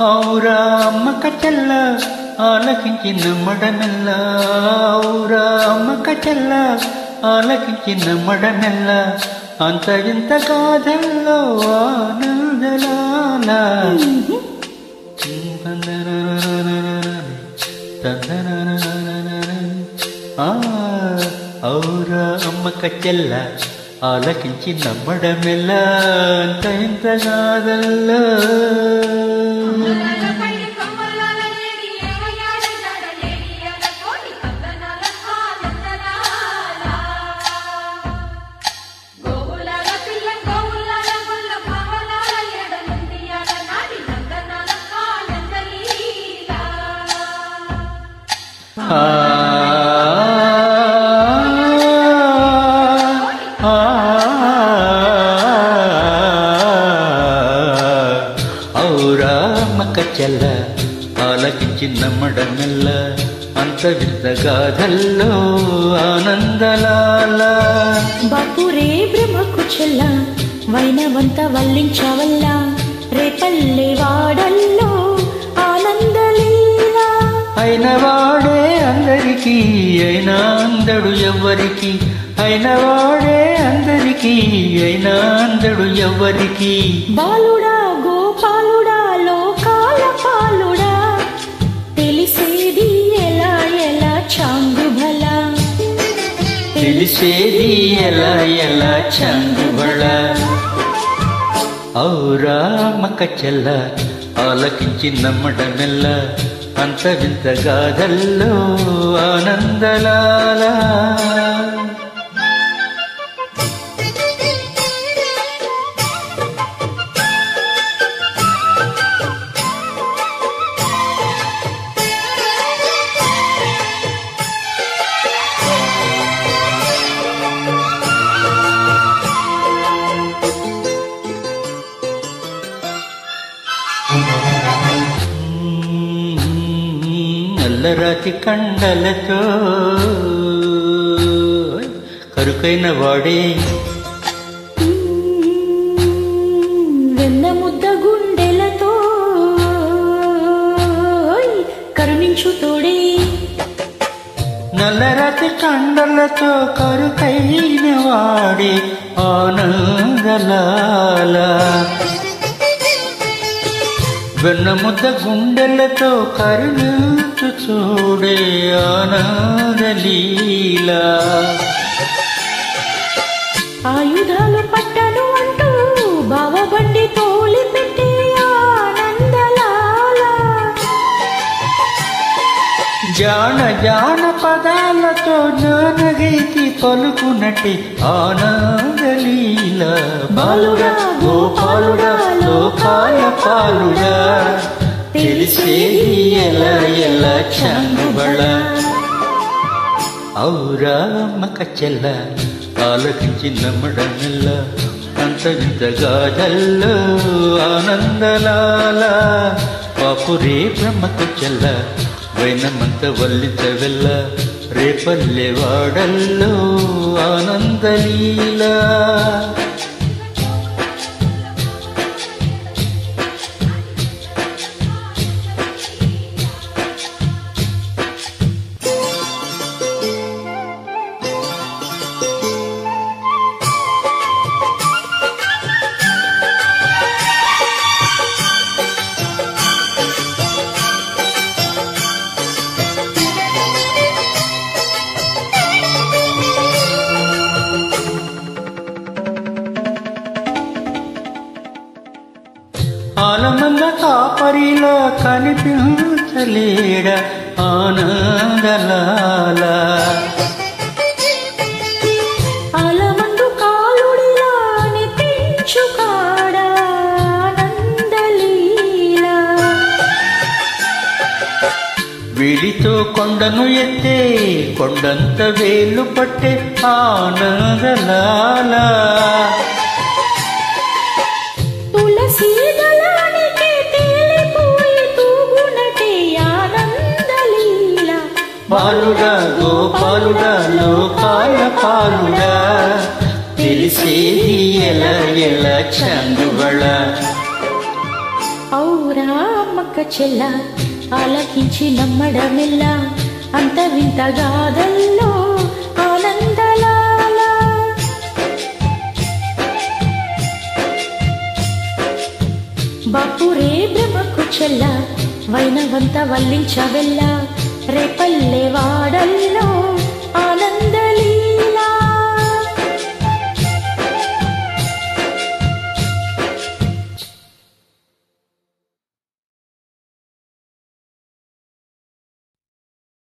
ఔరా అమ్మక చెల్ల ఆలకించి నమ్మడమెల్ల ఔరా అమ్మక చెల్ల ఆలకించి నమ్మడమెల్ల అంత ఇంత గాథల్లో ఆనందలాల ఔరా అమ్మక చెల్ల ఆలకించి నమ్మడమెల్ల అంత ఇంత గాథల్లో ఔరా అమ్మక చెల్ల ఆలకించి నమ్మడమెల్ల అంత వింత గాథల్లో ఆనందలాల బాపురే బ్రహ్మకు చెల్ల వైనవంత వల్లించవల్ల రేపల్లె వాడల్లో ఆనందలీల అయినవాడే అందరికీ అయినా అందడు ఎవ్వరికి అయినవాడే అందరికీ అయినా అందడు ఎవ్వరికి బాలుడా గోపాలుడా లోకాల పాలుడా తెలిసేది ఎలా ఎలా చాంగుబల తెలిసేది ఎలా ఎలా చాంగుబల ఔరా అమ్మక చెల్ల ఆలకించి నమ్మడమెల్ల అంత వింత గాథల్లో ఆనందలాల నల్లరాతి కండలతో కరుకైన వాడే వెన్న ముద్ద గుండెలతో కరుణించు తోడే నల్లరాతి కండలతో కరుకైన వాడే ఆనందలాల వెన్న ముద్ద గుండెలతో కరుణించు చూడే ఆనందలీల ఆయుధాలు పట్టను అంటూ బావబండి తోలి పెట్టి ఆనందలాల జాన జాన పదాలతో జ్ఞానగీతి పలుకునటి ఆనందలీల బాలుడా గోపాలుడా లోకాల పాలుడా తెలిసేది ఎలా ఎలా చాంగుబళ ఔరా అమ్మక చెల్ల ఆలకించి నమ్మడమెల్ల అంత వింత గాథల్లో ఆనందలాల బాపురే బ్రహ్మకు చెల్ల వైనమంత వల్లించవెల్ల రేపల్లె వాడల్లో ఆనందలీల ఆలమల్ల కాపరిలో కనిపించలేడ ఆనందలాల ఆలమందు కాలుడిలా అనిపించుకాడా ఆనందలీల వీడితో కొండను ఎత్తే కొండంత వేలు పట్టే ఆనందలాల తులసి దళానికి తేలిపోయి తూగునటే ఆనందలీల బాలుడా గోపాలుడా లోకాల పాలుడా తెలిసేది ఎలా ఎలా చాంగుబళ ఔరా అమ్మక చెల్ల ఆలకించి నమ్మడమెల్ల అంత వింత గాథల్లో ఆనందలాల బాపురే బ్రహ్మకు చెల్ల వైనవంత వల్లించవెల్ల రేపల్లె వాడల్లో